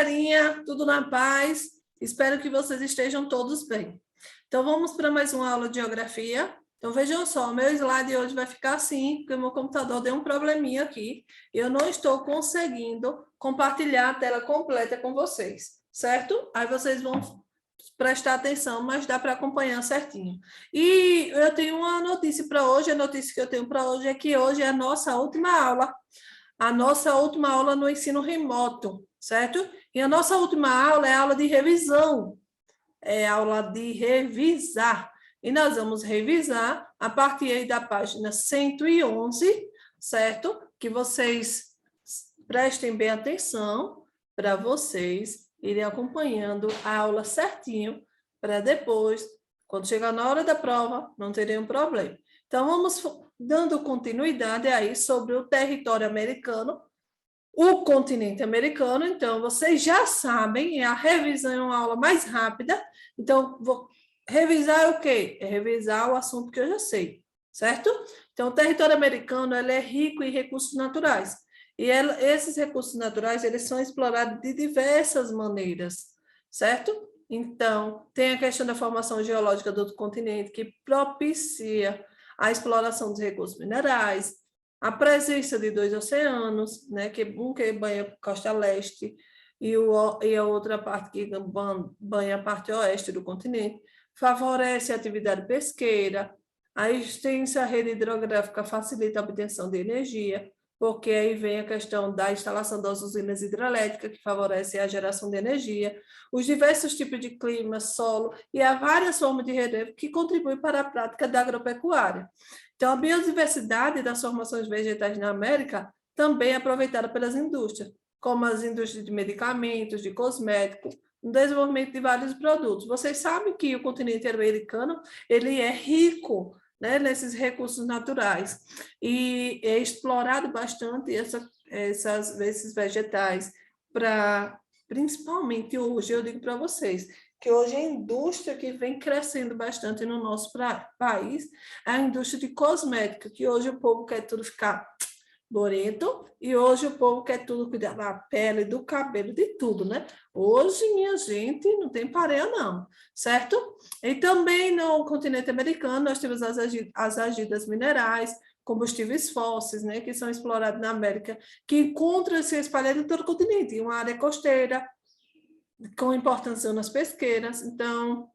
galerinha, tudo na paz? Espero que vocês estejam todos bem. Então, vamos para mais uma aula de geografia. Então, vejam só, o meu slide hoje vai ficar assim, porque o meu computador deu um probleminha aqui. Eu não estou conseguindo compartilhar a tela completa com vocês, certo? Aí vocês vão prestar atenção, mas dá para acompanhar certinho. E eu tenho uma notícia para hoje, a notícia que eu tenho para hoje é que hoje é a nossa última aula. A nossa última aula no ensino remoto, certo? E a nossa última aula é a aula de revisão, é a aula de revisar. E nós vamos revisar a partir aí da página 111, certo? Que vocês prestem bem atenção para vocês irem acompanhando a aula certinho, para depois, quando chegar na hora da prova, não terem um problema. Então, vamos dando continuidade aí sobre o território americano, o continente americano. Então, vocês já sabem, a revisão é uma aula mais rápida. Então, vou revisar é o quê? É revisar o assunto que eu já sei, certo? Então, o território americano ele é rico em recursos naturais. E esses recursos naturais eles são explorados de diversas maneiras, certo? Então, tem a questão da formação geológica do continente, que propicia a exploração dos recursos minerais, a presença de dois oceanos, né, um que banha a costa leste e a outra parte que banha a parte oeste do continente, favorece a atividade pesqueira, a extensa rede hidrográfica facilita a obtenção de energia, porque aí vem a questão da instalação das usinas hidrelétricas, que favorece a geração de energia, os diversos tipos de clima, solo, e há várias formas de relevo que contribuem para a prática da agropecuária. Então, a biodiversidade das formações vegetais na América também é aproveitada pelas indústrias, como as indústrias de medicamentos, de cosméticos, no desenvolvimento de vários produtos. Vocês sabem que o continente americano ele é rico, né, nesses recursos naturais e é explorado bastante esses vegetais para, principalmente hoje, eu digo para vocês, que hoje a indústria que vem crescendo bastante no nosso país é a indústria de cosmética, que hoje o povo quer tudo ficar bonito, e hoje o povo quer tudo cuidar da pele, do cabelo, de tudo, né? Hoje, minha gente, não tem pareia não, certo? E também no continente americano nós temos as agidas minerais, combustíveis fósseis, né, que são explorados na América, que encontram-se espalhados em todo o continente, em uma área costeira, com importância nas pesqueiras. Então,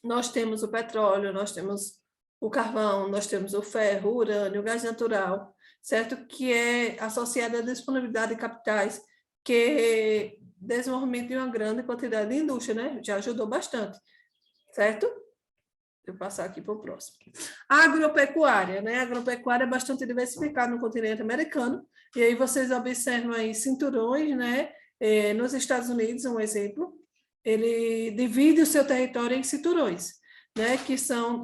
nós temos o petróleo, nós temos o carvão, nós temos o ferro, o urânio, o gás natural, certo? Que é associado à disponibilidade de capitais, que desenvolvimento de uma grande quantidade de indústria, né? Já ajudou bastante, certo? Vou passar aqui para o próximo. A agropecuária, né? A agropecuária é bastante diversificada no continente americano, e aí vocês observam aí cinturões, né? Nos Estados Unidos, um exemplo, ele divide o seu território em cinturões, né, que são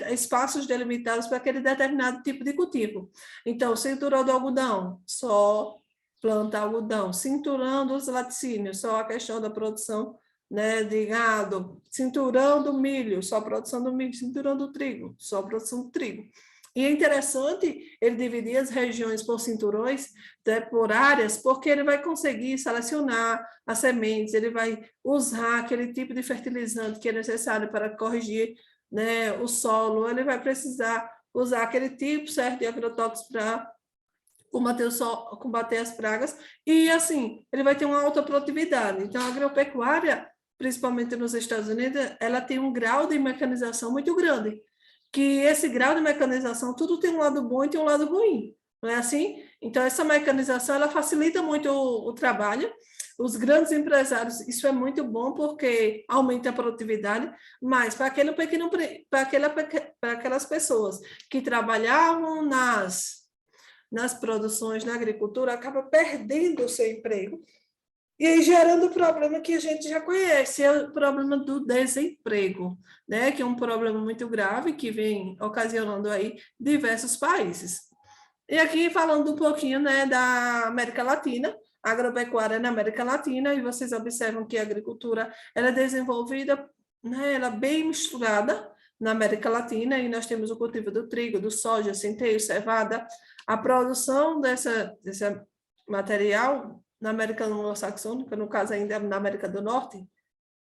espaços delimitados para aquele determinado tipo de cultivo. Então, cinturão do algodão, só planta algodão. Cinturão dos laticínios, só a questão da produção, né, de gado. Cinturão do milho, só a produção do milho. Cinturão do trigo, só a produção do trigo. E é interessante ele dividir as regiões por cinturões, né, por áreas, porque ele vai conseguir selecionar as sementes, ele vai usar aquele tipo de fertilizante que é necessário para corrigir, né, o solo, ele vai precisar usar aquele tipo certo de agrotóxicos para combater as pragas, e assim, ele vai ter uma alta produtividade. Então, a agropecuária, principalmente nos Estados Unidos, ela tem um grau de mecanização muito grande, que esse grau de mecanização, tudo tem um lado bom e tem um lado ruim, não é assim? Então, essa mecanização, ela facilita muito o trabalho, os grandes empresários, isso é muito bom porque aumenta a produtividade, mas para aquelas pessoas que trabalhavam nas produções, na agricultura, acaba perdendo o seu emprego, e aí gerando o problema que a gente já conhece, é o problema do desemprego, né? Que é um problema muito grave que vem ocasionando aí diversos países. E aqui falando um pouquinho, né, da América Latina, agropecuária na América Latina, e vocês observam que a agricultura ela é desenvolvida, né, ela é bem misturada na América Latina, e nós temos o cultivo do trigo, do soja, centeio, cevada, a produção desse material na América Anglo-Saxônica, no caso ainda na América do Norte,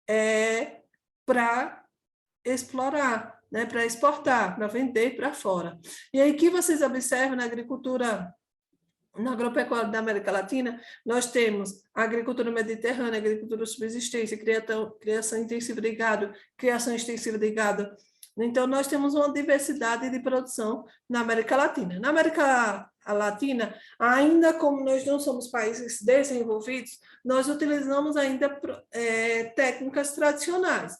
é para explorar, né, para exportar, para vender para fora. E aí que vocês observam na agricultura, na agropecuária da América Latina, nós temos a agricultura mediterrânea, a agricultura de subsistência, criação intensiva de gado, criação extensiva de gado. Então, nós temos uma diversidade de produção na América Latina. Na América Latina, ainda como nós não somos países desenvolvidos, nós utilizamos ainda técnicas tradicionais.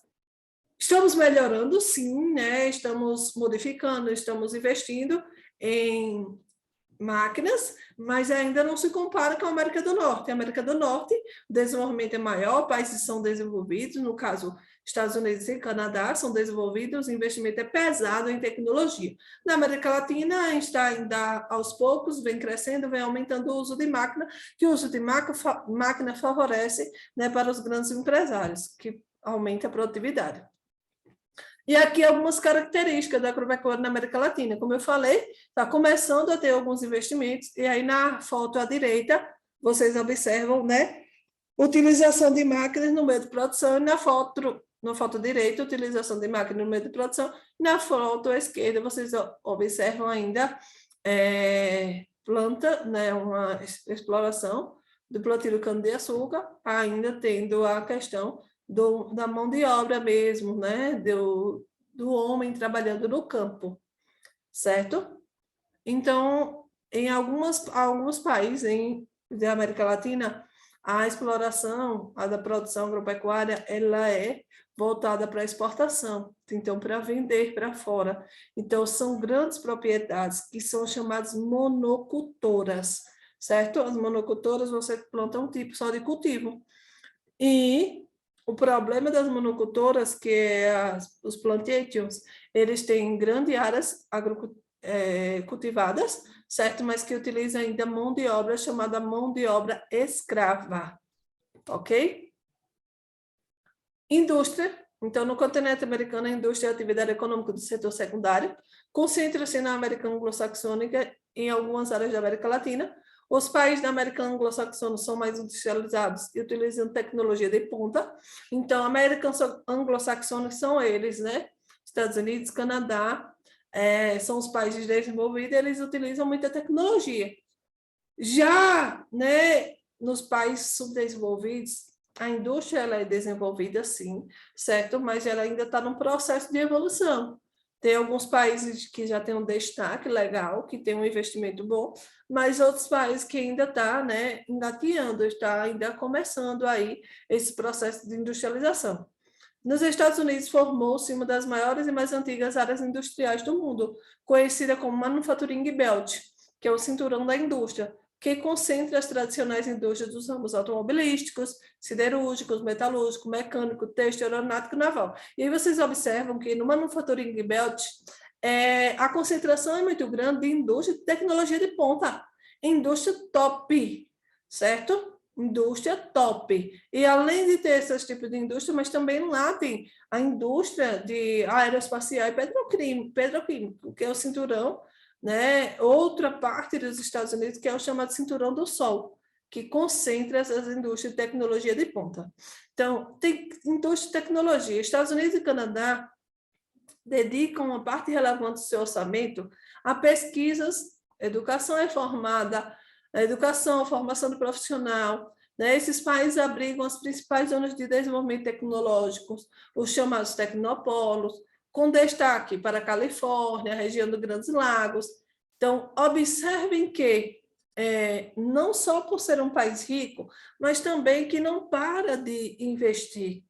Estamos melhorando, sim, né? Estamos modificando, estamos investindo em máquinas, mas ainda não se compara com a América do Norte. A América do Norte, o desenvolvimento é maior, países são desenvolvidos, no caso, Estados Unidos e Canadá são desenvolvidos, o investimento é pesado em tecnologia. Na América Latina, a gente está ainda aos poucos, vem crescendo, vem aumentando o uso de máquina, que o uso de máquina favorece, né, para os grandes empresários, que aumenta a produtividade. E aqui algumas características da agropecuária na América Latina. Como eu falei, está começando a ter alguns investimentos, e aí na foto à direita, vocês observam, né, utilização de máquinas no meio de produção, e na foto direita, utilização de máquinas no meio de produção, na foto à esquerda, vocês observam ainda planta, né, uma exploração do plantio do cana-de-açúcar, ainda tendo a questão da mão de obra mesmo, né? Do homem trabalhando no campo, certo? Então, em alguns países da América Latina, a exploração, da produção agropecuária, ela é voltada para a exportação, então para vender para fora. Então, são grandes propriedades que são chamadas monocultoras, certo? As monocultoras, você planta um tipo só de cultivo. E o problema das monocultoras, que é os plantations, eles têm grandes áreas cultivadas, certo? Mas que utilizam ainda mão de obra chamada mão de obra escrava, ok? Indústria. Então, no continente americano, a indústria é a atividade econômica do setor secundário, concentra-se na América Anglo-Saxônica em algumas áreas da América Latina. Os países da América Anglo-Saxônica são mais industrializados e utilizam tecnologia de ponta. Então, a América Anglo-Saxônica são eles, né? Estados Unidos, Canadá, são os países desenvolvidos, eles utilizam muita tecnologia. Já, né, nos países subdesenvolvidos, a indústria ela é desenvolvida, sim, certo? Mas ela ainda está num processo de evolução. Tem alguns países que já têm um destaque legal, que tem um investimento bom, mas outros países que ainda estão, né, engateando, está ainda começando aí esse processo de industrialização. Nos Estados Unidos, formou-se uma das maiores e mais antigas áreas industriais do mundo, conhecida como Manufacturing Belt, que é o cinturão da indústria, que concentra as tradicionais indústrias dos ramos automobilísticos, siderúrgicos, metalúrgico, mecânico, têxtil, aeronáutico e naval. E aí vocês observam que no Manufacturing Belt, a concentração é muito grande de indústria de tecnologia de ponta, indústria top, certo? Indústria top. E além de ter esses tipos de indústria, mas também lá tem a indústria de aeroespacial e petroquímico, que é o cinturão, né? Outra parte dos Estados Unidos, que é o chamado Cinturão do Sol, que concentra essas indústrias de tecnologia de ponta. Então, tem indústria de tecnologia. Estados Unidos e Canadá dedicam uma parte relevante do seu orçamento a pesquisas, educação reformada, a educação, a formação do profissional, né? Esses países abrigam as principais zonas de desenvolvimento tecnológico, os chamados tecnopolos, com destaque para a Califórnia, a região dos Grandes Lagos. Então, observem que, não só por ser um país rico, mas também que não para de investir,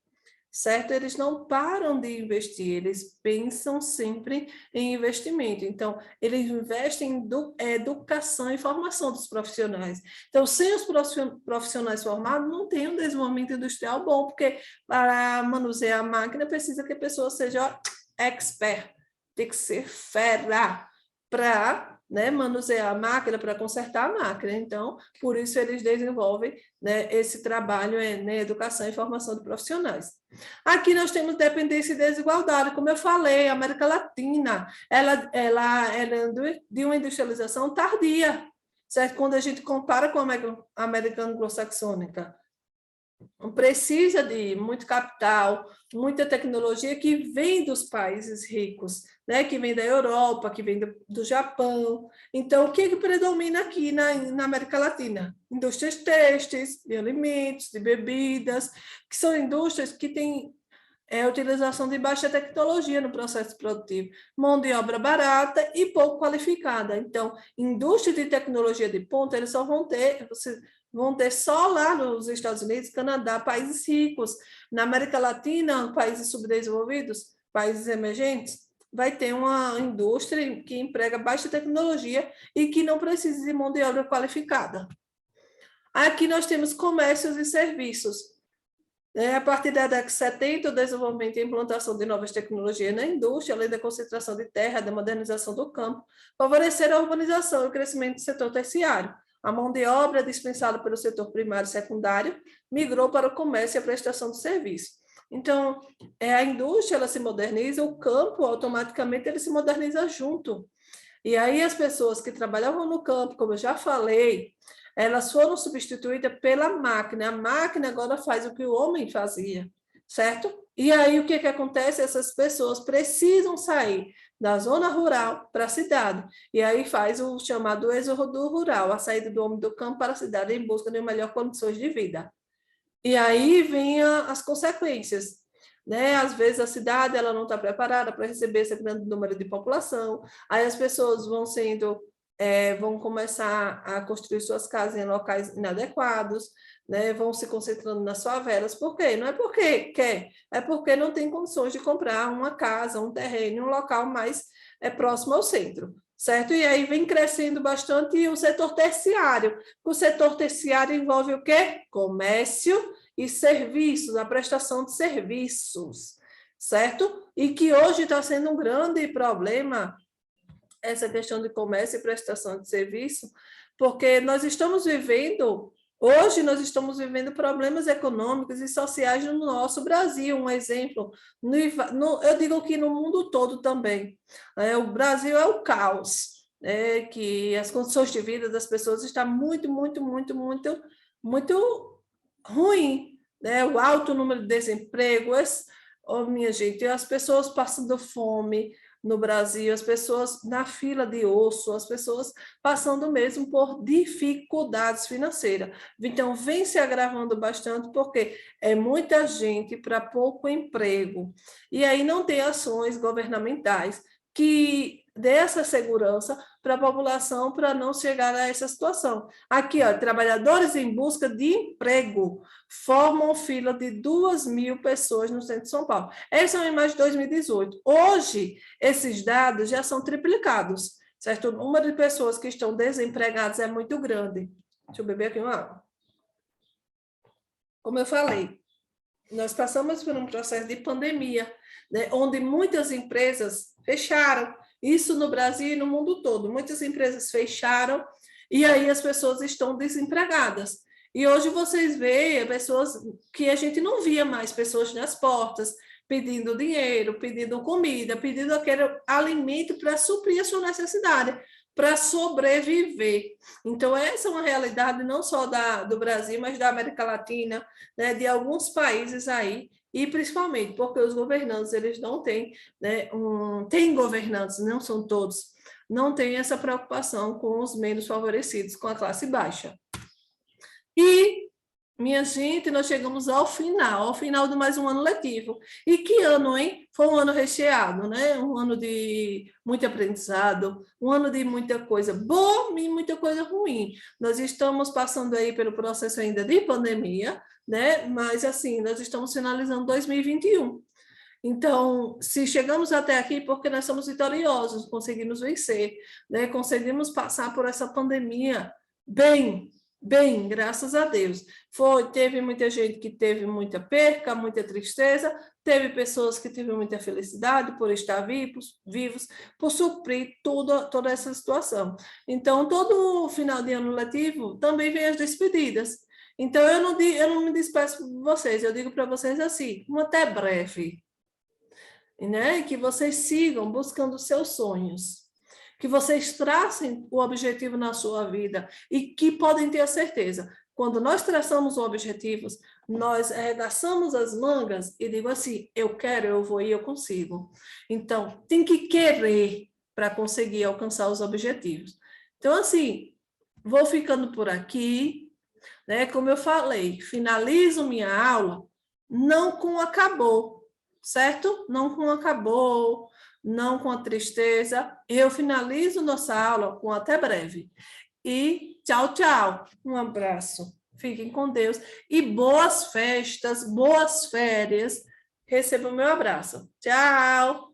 certo? Eles não param de investir, eles pensam sempre em investimento. Então, eles investem em educação e formação dos profissionais. Então, sem os profissionais formados, não tem um desenvolvimento industrial bom, porque para manusear a máquina precisa que a pessoa seja expert, tem que ser fera para, né, manusear a máquina, para consertar a máquina. Então, por isso eles desenvolvem, né, esse trabalho na educação e formação de profissionais. Aqui nós temos dependência e desigualdade, como eu falei, a América Latina, ela é de uma industrialização tardia. certo? Quando a gente compara com a América anglo-saxônica, precisa de muito capital, muita tecnologia que vem dos países ricos, né? Que vem da Europa, que vem do Japão. Então, o que predomina aqui na América Latina? Indústrias têxteis, de alimentos, de bebidas, que são indústrias que têm utilização de baixa tecnologia no processo produtivo, mão de obra barata e pouco qualificada. Então, indústria de tecnologia de ponta, eles só vão ter só lá nos Estados Unidos, Canadá, países ricos. Na América Latina, países subdesenvolvidos, países emergentes, vai ter uma indústria que emprega baixa tecnologia e que não precisa de mão de obra qualificada. Aqui nós temos comércios e serviços. A partir da década de 70, o desenvolvimento e a implantação de novas tecnologias na indústria, além da concentração de terra, da modernização do campo, favoreceram a urbanização e o crescimento do setor terciário. A mão de obra dispensada pelo setor primário e secundário migrou para o comércio e a prestação de serviço. Então, a indústria ela se moderniza, o campo automaticamente ele se moderniza junto. E aí as pessoas que trabalhavam no campo, como eu já falei, elas foram substituídas pela máquina. A máquina agora faz o que o homem fazia, certo? E aí o que acontece? Essas pessoas precisam sair da zona rural para a cidade. E aí faz o chamado êxodo rural, a saída do homem do campo para a cidade em busca de melhores condições de vida. E aí vem as consequências. Né? Às vezes a cidade ela não está preparada para receber esse grande número de população, aí as pessoas vão começar a construir suas casas em locais inadequados, né? Vão se concentrando nas favelas. Por quê? Não é porque quer, é porque não tem condições de comprar uma casa, um terreno, um local mais próximo ao centro, certo? E aí vem crescendo bastante o setor terciário. O setor terciário envolve o quê? Comércio e serviços, a prestação de serviços, certo? E que hoje está sendo um grande problema essa questão de comércio e prestação de serviço, porque hoje nós estamos vivendo problemas econômicos e sociais no nosso Brasil. Um exemplo, eu digo que no mundo todo também. O Brasil é o caos, que as condições de vida das pessoas estão muito, muito, muito, muito, muito ruim. O alto número de desemprego, minha gente, as pessoas passando fome, no Brasil, as pessoas na fila de osso, as pessoas passando mesmo por dificuldades financeiras. Então, vem se agravando bastante, porque é muita gente para pouco emprego. E aí não tem ações governamentais que dê essa segurança para a população para não chegar a essa situação. Aqui, ó, trabalhadores em busca de emprego formam fila de 2.000 pessoas no centro de São Paulo. Essa é uma imagem de 2018. Hoje, esses dados já são triplicados, certo? O número de pessoas que estão desempregadas é muito grande. Deixa eu beber aqui uma água. Como eu falei, nós passamos por um processo de pandemia, né, onde muitas empresas fecharam. Isso no Brasil e no mundo todo. Muitas empresas fecharam e aí as pessoas estão desempregadas. E hoje vocês veem pessoas que a gente não via mais, pessoas nas portas, pedindo dinheiro, pedindo comida, pedindo aquele alimento para suprir a sua necessidade, para sobreviver. Então, essa é uma realidade não só do Brasil, mas da América Latina, né, de alguns países aí, e principalmente porque os governantes, eles não têm, né, tem governantes, não são todos, não têm essa preocupação com os menos favorecidos, com a classe baixa. E, minha gente, nós chegamos ao final de mais um ano letivo. E que ano, hein? Foi um ano recheado, né? Um ano de muito aprendizado, um ano de muita coisa boa e muita coisa ruim. Nós estamos passando aí pelo processo ainda de pandemia, né? Mas, assim, nós estamos finalizando 2021. Então, se chegamos até aqui, porque nós somos vitoriosos, conseguimos vencer, né? Conseguimos passar por essa pandemia bem, graças a Deus. Teve muita gente que teve muita perca, muita tristeza, teve pessoas que tiveram muita felicidade por estar vivos, por suprir toda essa situação. Então, todo final de ano letivo também vem as despedidas. Então, eu não me despeço de vocês, eu digo para vocês assim, até breve. Né? Que vocês sigam buscando seus sonhos. que vocês tracem o objetivo na sua vida e que podem ter a certeza. Quando nós traçamos objetivos, nós arregaçamos as mangas e digo assim, eu quero, eu vou e eu consigo. Então, tem que querer para conseguir alcançar os objetivos. Então, assim, vou ficando por aqui, né? Como eu falei, finalizo minha aula não com acabou, certo? Não com acabou, não com a tristeza. Eu finalizo nossa aula com até breve. E tchau, tchau. Um abraço. Fiquem com Deus. E boas festas, boas férias. Receba o meu abraço. Tchau.